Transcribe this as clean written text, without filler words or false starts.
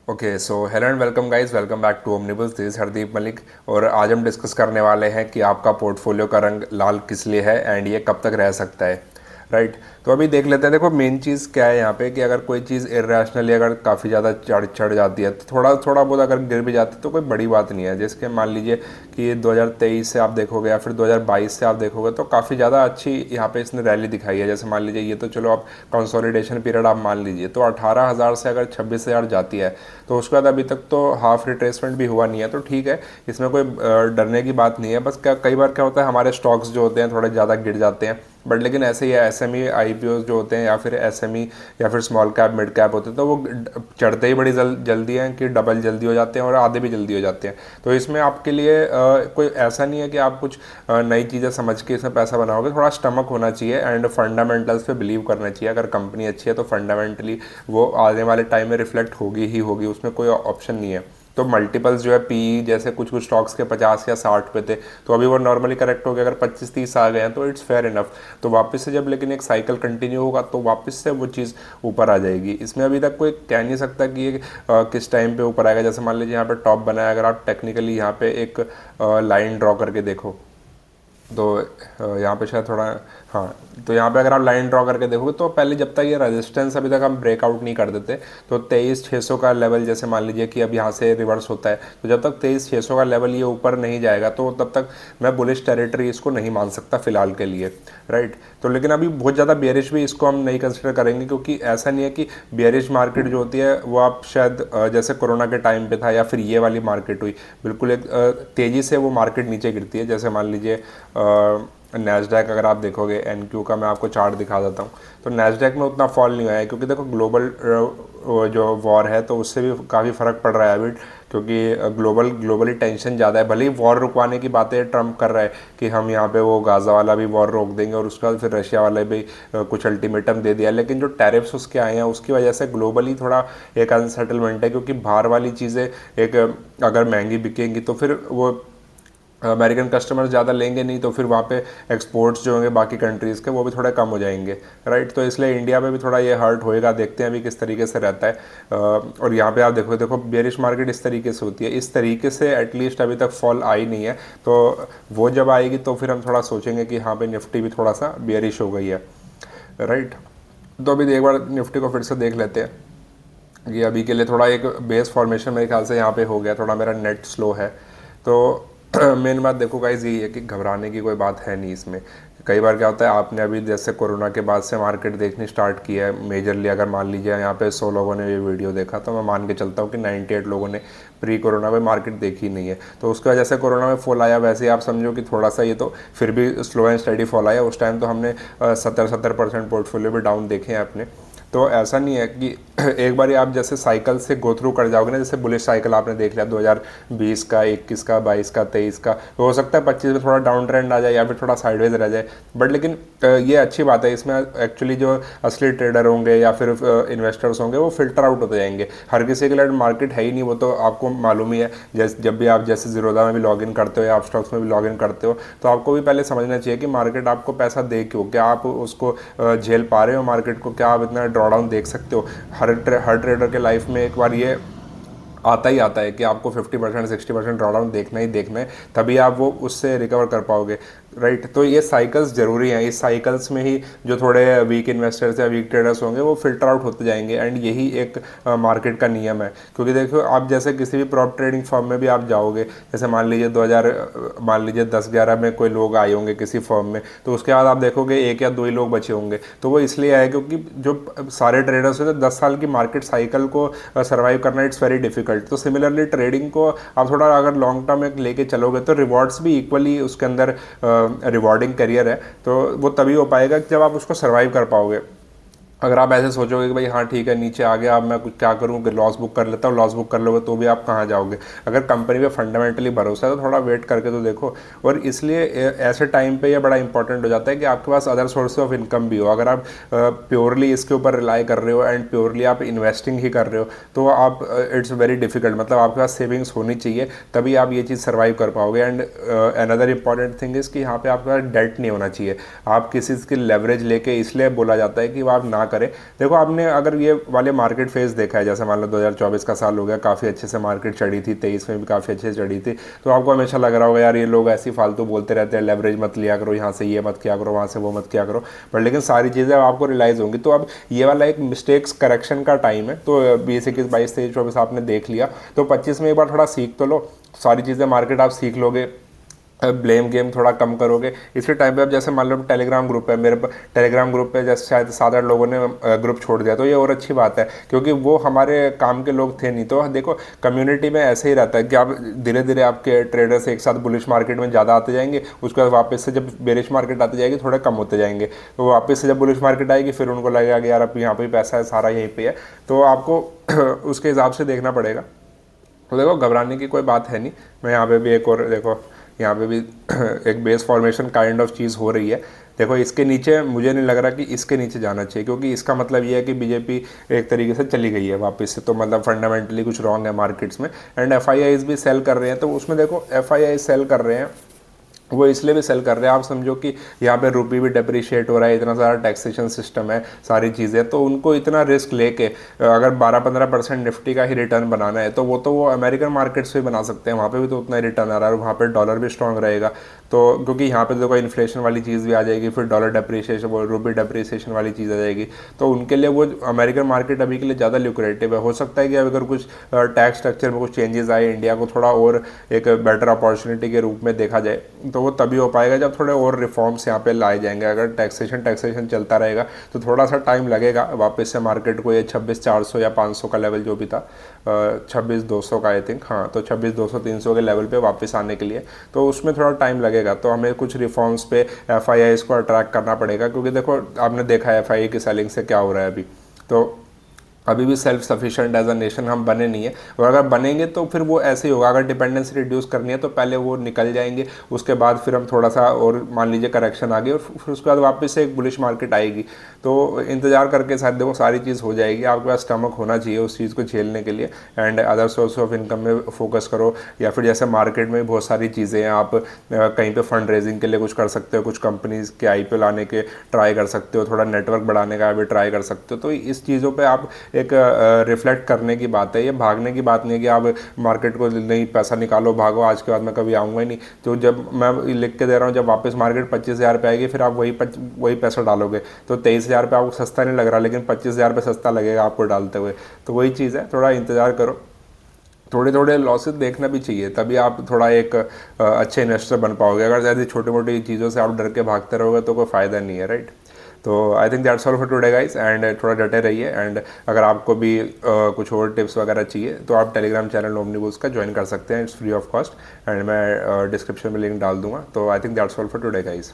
Okay so hello and welcome guys, welcome back to ओमनिबल्स। This is Hardeep Malik और आज हम डिस्कस करने वाले हैं कि आपका पोर्टफोलियो का रंग लाल किस लिए है एंड ये कब तक रह सकता है। राइट, तो अभी देख लेते हैं। देखो, मेन चीज़ क्या है यहाँ पे कि अगर कोई चीज़ इरेशनली अगर काफ़ी ज़्यादा चढ़ चढ़ जाती है तो थोड़ा थोड़ा बहुत अगर गिर भी जाती है तो कोई बड़ी बात नहीं है। जैसे कि मान लीजिए कि 2023 से आप देखोगे या फिर 2022 से आप देखोगे तो काफ़ी ज़्यादा अच्छी यहाँ पे इसने रैली दिखाई है। जैसे मान लीजिए ये तो चलो आप कंसोलिडेशन पीरियड आप मान लीजिए तो 18,000 से अगर 26,000 जाती है तो उसके बाद अभी तक तो हाफ रिट्रेसमेंट भी हुआ नहीं है, तो ठीक है, इसमें कोई डरने की बात नहीं है। बस क्या कई बार क्या होता है, हमारे स्टॉक्स जो होते हैं थोड़े ज़्यादा गिर जाते हैं, बट लेकिन ऐसे ही एसएमई आईपीओ जो होते हैं या फिर एसएमई या फिर स्मॉल कैप मिड कैप होते हैं तो वो चढ़ते ही बड़ी जल्दी हैं कि डबल जल्दी हो जाते हैं और आधे भी जल्दी हो जाते हैं। तो इसमें आपके लिए कोई ऐसा नहीं है कि आप कुछ नई चीज़ें समझ के इसमें पैसा बनाओगे। थोड़ा स्टमक होना चाहिए एंड फंडामेंटल्स पे बिलीव करना चाहिए। अगर कंपनी अच्छी है तो फंडामेंटली वो आने वाले टाइम में रिफ्लेक्ट होगी ही होगी, उसमें कोई ऑप्शन नहीं है। तो मल्टीपल्स जो है पी जैसे कुछ कुछ स्टॉक्स के 50 या 60 पे थे तो अभी वो नॉर्मली करेक्ट हो गया, अगर 25-30 आ गए हैं तो इट्स फेयर इनफ। तो वापस से जब लेकिन एक साइकिल कंटिन्यू होगा तो वापस से वो चीज़ ऊपर आ जाएगी। इसमें अभी तक कोई कह नहीं सकता कि ये किस टाइम पे ऊपर आएगा। जैसे मान लीजिए यहाँ पे टॉप बनाया, अगर आप टेक्निकली यहाँ पे एक लाइन ड्रॉ करके देखो तो यहाँ पे शायद थोड़ा, हाँ, तो यहाँ पे अगर आप लाइन ड्रॉ करके देखोगे तो पहले जब तक ये रेजिस्टेंस अभी तक हम ब्रेकआउट नहीं कर देते तो 23,600 का लेवल, जैसे मान लीजिए कि अब यहाँ से रिवर्स होता है तो जब तक 23,600 का लेवल ये ऊपर नहीं जाएगा तो तब तक मैं बुलिश टेरिटरी इसको नहीं मान सकता फिलहाल के लिए। राइट, तो लेकिन अभी बहुत ज़्यादा बेरिश भी इसको हम नहीं कंसिडर करेंगे, क्योंकि ऐसा नहीं है कि बेरिश मार्केट जो होती है वो आप शायद जैसे कोरोना के टाइम पे था या फिर ये वाली मार्केट हुई, बिल्कुल एक तेज़ी से वो मार्केट नीचे गिरती है। जैसे मान लीजिए नैस्डैक अगर आप देखोगे, एनक्यू का मैं आपको चार्ट दिखा देता हूँ, तो नैस्डैक में उतना फॉल नहीं आया है क्योंकि देखो ग्लोबल जो वॉर है तो उससे भी काफ़ी फ़र्क पड़ रहा है अभी, क्योंकि ग्लोबली टेंशन ज़्यादा है। भले ही वॉर रुकवाने की बातें ट्रम्प कर रहा है कि हम यहाँ पे वो गाज़ा वाला भी वॉर रोक देंगे और उसके बाद फिर रशिया वाले भी कुछ अल्टीमेटम दे दिया, लेकिन जो टैरिफ्स उसके आए हैं उसकी वजह से ग्लोबली थोड़ा एक अनसेटलमेंट है, क्योंकि बाहर वाली चीज़ें एक अगर महंगी बिकेंगी तो फिर वो अमेरिकन कस्टमर ज़्यादा लेंगे नहीं, तो फिर वहाँ पे एक्सपोर्ट्स जो होंगे बाकी कंट्रीज़ के वो भी थोड़े कम हो जाएंगे। राइट, तो इसलिए इंडिया में भी थोड़ा ये हर्ट होएगा। देखते हैं अभी किस तरीके से रहता है। और यहाँ पे आप देखो बेरिश मार्केट इस तरीके से होती है, इस तरीके से एटलीस्ट अभी तक फॉल आई नहीं है, तो वो जब आएगी तो फिर हम थोड़ा सोचेंगे कि हाँ पे निफ्टी भी थोड़ा सा बेरिश हो गई है। राइट, तो अभी एक बार निफ्टी को फिर से देख लेते हैं कि अभी के लिए थोड़ा एक बेस फॉर्मेशन मेरे ख्याल से यहाँ पे हो गया, थोड़ा मेरा नेट स्लो है। तो मेन बात देखो गाइस यही है कि घबराने की कोई बात है नहीं इसमें। कई बार क्या होता है, आपने अभी जैसे कोरोना के बाद से मार्केट देखनी स्टार्ट की है मेजरली, अगर मान लीजिए यहाँ पे 100 लोगों ने ये वीडियो देखा तो मैं मान के चलता हूँ कि 98 लोगों ने प्री कोरोना में मार्केट देखी नहीं है। तो उसकी वजह से कोरोना में फॉल आया, वैसे ही आप समझो कि थोड़ा सा ये तो फिर भी स्लो एंड स्टडी फॉल आया। उस टाइम तो हमने 70% पोर्टफोलियो भी डाउन देखे हैं अपने। तो ऐसा नहीं है कि एक बार आप जैसे साइकिल से गो थ्रू कर जाओगे ना, जैसे बुलिश साइकिल आपने देख लिया 2020 का, 21 का, 22 का, 23 का, तो हो सकता है 25 में थोड़ा डाउन ट्रेंड आ जाए या फिर थोड़ा साइडवेज रह जाए, बट लेकिन ये अच्छी बात है। इसमें एक्चुअली जो असली ट्रेडर होंगे या फिर इन्वेस्टर्स होंगे वो फिल्टर आउट होते जाएंगे। हर किसी के लिए मार्केट है ही नहीं, वो तो आपको मालूम ही है। जैसे जब भी आप जैसे जीरोधा में भी लॉग इन करते हो या आप स्टॉक्स में भी लॉग इन करते हो तो आपको भी पहले समझना चाहिए कि मार्केट आपको पैसा दे क्यों, क्या आप उसको झेल पा रहे हो मार्केट को, क्या आप इतना ड्रॉडाउन देख सकते हो। हर ट्रेडर के लाइफ में एक बार ये आता ही आता है कि आपको 50% 60% ड्रॉडाउन देखना ही देखना है, तभी आप वो उससे रिकवर कर पाओगे। राइट, तो ये साइकिल्स जरूरी हैं। इस साइकिल्स में ही जो थोड़े वीक इन्वेस्टर्स या वीक ट्रेडर्स होंगे वो फिल्टर आउट होते जाएंगे, एंड यही एक मार्केट का नियम है। क्योंकि देखो आप जैसे किसी भी प्रॉप ट्रेडिंग फर्म में भी आप जाओगे, जैसे मान लीजिए 10-11 में कोई लोग आए होंगे किसी फर्म में, तो उसके बाद आप देखोगे एक या दो ही लोग बचे होंगे। तो वो इसलिए आए क्योंकि जो सारे ट्रेडर्स होते हैं 10 साल की मार्केट साइकिल को सर्वाइव करना इट्स वेरी डिफिकल्ट। तो सिमिलरली ट्रेडिंग को आप थोड़ा अगर लॉन्ग टर्म में लेके चलोगे तो रिवॉर्ड्स भी इक्वली उसके अंदर रिवॉर्डिंग करियर है, तो वो तभी हो पाएगा जब आप उसको सर्वाइव कर पाओगे। अगर आप ऐसे सोचोगे कि भाई हाँ ठीक है नीचे आ गया अब मैं कुछ क्या करूँ कि लॉस बुक कर लेता हूँ, लॉस बुक कर लोगे तो भी आप कहाँ जाओगे। अगर कंपनी पे फंडामेंटली भरोसा है तो थोड़ा वेट करके तो देखो। और इसलिए ऐसे टाइम पे ये बड़ा इंपॉर्टेंट हो जाता है कि आपके पास अदर सोर्स ऑफ इनकम भी हो। अगर आप प्योरली इसके ऊपर रिलाई कर रहे हो एंड प्योरली आप इन्वेस्टिंग ही कर रहे हो तो आप इट्स वेरी डिफिकल्ट, मतलब आपके पास सेविंग्स होनी चाहिए तभी आप ये चीज़ सर्वाइव कर पाओगे। And another important thing is कि यहाँ पे आपके पास डेट नहीं होना चाहिए। आप किसी की लेवरेज लेके, इसलिए बोला जाता है कि वो आप ना करें। देखो आपने अगर ये वाले मार्केट फेज देखा है, जैसे मान लो 2024 का साल हो गया, काफ़ी अच्छे से मार्केट चढ़ी थी, 23 में भी काफ़ी अच्छे से चढ़ी थी, तो आपको हमेशा लग रहा होगा यार ये लोग ऐसी फालतू बोलते रहते हैं, लेवरेज मत लिया करो, यहाँ से ये मत किया करो, वहाँ से वो मत किया करो, पर लेकिन सारी चीज़ें अब आपको रियलाइज़ होंगी। तो अब ये वाला एक मिस्टेक्स करेक्शन का टाइम है। तो 20, 21, 22, 23, 24 आपने देख लिया, तो 25 में एक बार थोड़ा सीख तो लो, सारी चीज़ें मार्केट आप सीख लोगे, ब्लेम गेम थोड़ा कम करोगे। इसी टाइम पे अब जैसे मान लो टेलीग्राम ग्रुप है मेरे, टेलीग्राम ग्रुप पे जैसे शायद 7-8 लोगों ने ग्रुप छोड़ दिया, तो ये और अच्छी बात है, क्योंकि वो हमारे काम के लोग थे नहीं। तो देखो कम्युनिटी में ऐसे ही रहता है कि आप धीरे धीरे आपके ट्रेडर्स एक साथ बुलिश मार्केट में ज़्यादा आते जाएंगे, उसके बाद वापस से जब बेरिश मार्केट आती जाएगी थोड़े कम होते जाएंगे, तो वापस से जब बुलिश मार्केट आएगी फिर उनको लगेगा कि यार अब यहाँ पे पैसा है, सारा यहीं पे है, तो आपको उसके हिसाब से देखना पड़ेगा। तो देखो घबराने की कोई बात है नहीं। मैं यहाँ पे भी एक और देखो, यहाँ पे भी एक बेस फॉर्मेशन काइंड ऑफ चीज़ हो रही है। देखो इसके नीचे मुझे नहीं लग रहा कि इसके नीचे जाना चाहिए, क्योंकि इसका मतलब ये है कि बीजेपी एक तरीके से चली गई है वापस से, तो मतलब फंडामेंटली कुछ रॉन्ग है मार्केट्स में। एंड एफआईआईज भी सेल कर रहे हैं, तो उसमें देखो एफआईआई सेल कर रहे हैं वो इसलिए भी सेल कर रहे हैं, आप समझो कि यहाँ पे रुपी भी डेप्रिशिएट हो रहा है, इतना सारा टैक्सेशन सिस्टम है, सारी चीज़ें, तो उनको इतना रिस्क लेके अगर 12-15% निफ्टी का ही रिटर्न बनाना है, तो वो अमेरिकन मार्केट्स से बना सकते हैं, वहाँ पे भी तो उतना ही रिटर्न आ रहा है, और वहाँ पे डॉलर भी स्ट्रांग रहेगा। तो क्योंकि यहाँ पे देखो इन्फ्लेशन वाली चीज़ भी आ जाएगी, फिर डॉलर डेप्रिसिएशन, वो रुपी डेप्रिसिएशन वाली चीज़ आ जाएगी, तो उनके लिए वो अमेरिकन मार्केट अभी के लिए ज़्यादा ल्यूक्रेटिव है। हो सकता है कि अगर कुछ टैक्स स्ट्रक्चर में कुछ चेंजेस आए, इंडिया को थोड़ा और एक बेटर अपॉर्चुनिटी के रूप में देखा जाए, तो वो तभी हो पाएगा जब थोड़े और रिफॉर्म्स यहाँ पे लाए जाएंगे। अगर टैक्सेशन चलता रहेगा तो थोड़ा सा टाइम लगेगा वापस से मार्केट को ये 26,400 या 500 का लेवल जो भी था, 26,200 का आई थिंक, हाँ, तो 26,200 300 के लेवल पे वापस आने के लिए, तो उसमें थोड़ा टाइम लगेगा। तो हमें कुछ रिफॉर्म्स पे एफआईआईज को अट्रैक्ट करना पड़ेगा, क्योंकि देखो आपने देखा है एफआईआई की सेलिंग से क्या हो रहा है अभी, तो अभी भी self sufficient as a nation हम बने नहीं है, और अगर बनेंगे तो फिर वो ऐसे ही होगा। अगर डिपेंडेंसी रिड्यूस करनी है तो पहले वो निकल जाएंगे, उसके बाद फिर हम थोड़ा सा और मान लीजिए करेक्शन आ गई, और फिर उसके बाद वापस से एक बुलिश मार्केट आएगी। तो इंतजार करके शायद देखो सारी चीज़ हो जाएगी। आपके पास स्टमक होना चाहिए उस चीज़ को झेलने के लिए, and other source of income में फोकस करो, या फिर जैसे मार्केट में बहुत सारी चीज़ें हैं, आप कहीं पे फंड रेजिंग के लिए कुछ कर सकते हो, कुछ कंपनीज के आईपीओ लाने के ट्राई कर सकते हो, थोड़ा नेटवर्क बढ़ाने का भी ट्राई कर सकते हो। तो इस चीज़ों पर आप एक रिफ्लेक्ट करने की बात है, ये भागने की बात नहीं है कि आप मार्केट को नहीं पैसा निकालो भागो, आज के बाद मैं कभी आऊँगा ही नहीं। तो जब मैं लिख के दे रहा हूँ, जब वापस मार्केट 25,000 पे आएगी, फिर आप वही पैसा डालोगे, तो 23,000 पे आपको सस्ता नहीं लग रहा, लेकिन 25,000 पे सस्ता लगेगा आपको डालते हुए। तो वही चीज़ है, थोड़ा इंतज़ार करो, थोड़े थोड़े लॉसेस देखना भी चाहिए, तभी आप थोड़ा एक अच्छे इन्वेस्टर बन पाओगे। अगर ज़्यादा छोटी मोटी चीज़ों से आप डर के भागते रहोगे तो कोई फ़ायदा नहीं है, राइट। तो I think that's all for today guys, and थोड़ा डटे रहिए। एंड अगर आपको भी कुछ और टिप्स वगैरह चाहिए तो आप टेलीग्राम चैनल ओमनीबुल्स का ज्वाइन कर सकते हैं, it's free of cost, and मैं डिस्क्रिप्शन में लिंक डाल दूंगा। तो I think that's all for today guys.